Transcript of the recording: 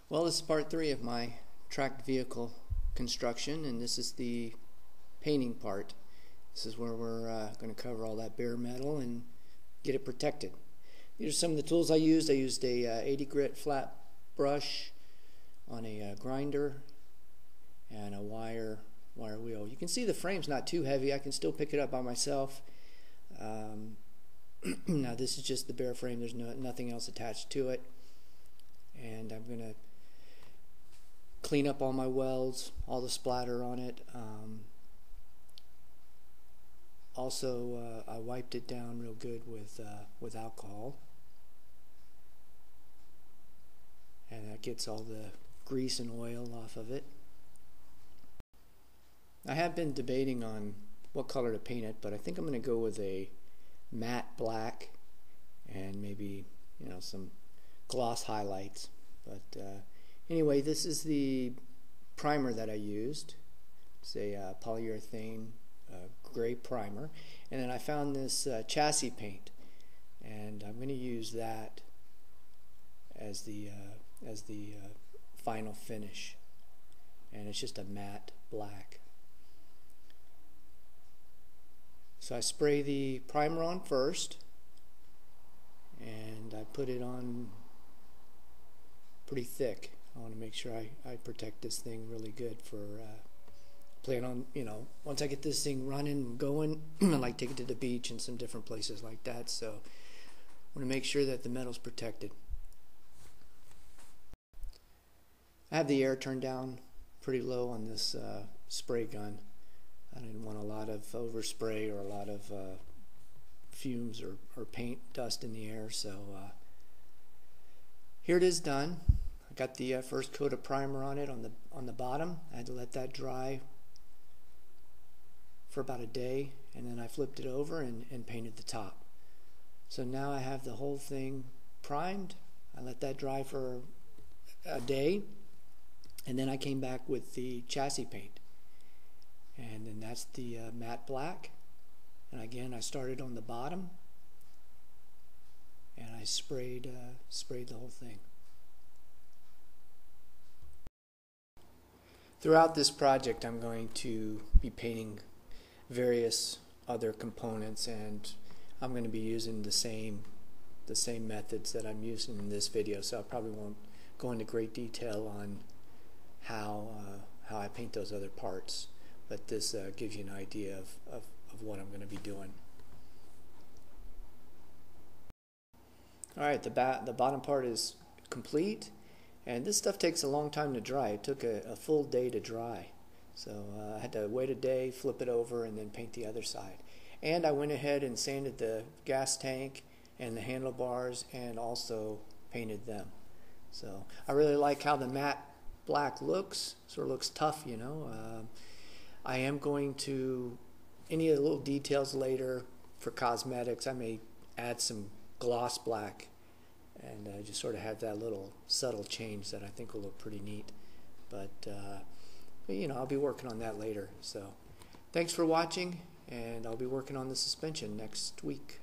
Well, this is part 3 of my tracked vehicle construction, and this is the painting part. This is where we're going to cover all that bare metal and get it protected. These are some of the tools I used. I used a 80 grit flat brush on a grinder and a wire wheel. You can see the frame's not too heavy. I can still pick it up by myself. Now this is just the bare frame. There's nothing else attached to it. And I'm going to clean up all my welds, all the splatter on it. Also, I wiped it down real good with alcohol, and that gets all the grease and oil off of it. I have been debating on what color to paint it, but I think I'm going to go with a matte black and maybe some gloss highlights. But anyway, this is the primer that I used. It's a polyurethane gray primer, and then I found this chassis paint, and I'm going to use that as the final finish, and it's just a matte black. So I spray the primer on first, and I put it on pretty thick. I want to make sure I protect this thing really good for plan on, once I get this thing running and going, I like to take it to the beach and some different places like that, so I want to make sure that the metal's protected. I have the air turned down pretty low on this spray gun. I didn't want a lot of overspray or a lot of fumes or paint dust in the air, so here it is done. I got the first coat of primer on it on the bottom. I had to let that dry for about a day, and then I flipped it over and painted the top. So now I have the whole thing primed. I let that dry for a day, and then I came back with the chassis paint, and then that's the matte black. And again, I started on the bottom and I sprayed the whole thing. Throughout this project, I'm going to be painting various other components, and I'm going to be using the same methods that I'm using in this video, so I probably won't go into great detail on how I paint those other parts, but this gives you an idea of what I'm going to be doing. Alright, the bottom part is complete, and this stuff takes a long time to dry. It took a full day to dry. So I had to wait a day, flip it over, and then paint the other side. And I went ahead and sanded the gas tank and the handlebars and also painted them. So I really like how the matte black looks. Sort of looks tough, I am going to, any of the little details later for cosmetics, I may add some gloss black and just sort of have that little subtle change that I think will look pretty neat. But I'll be working on that later. So thanks for watching, and I'll be working on the suspension next week.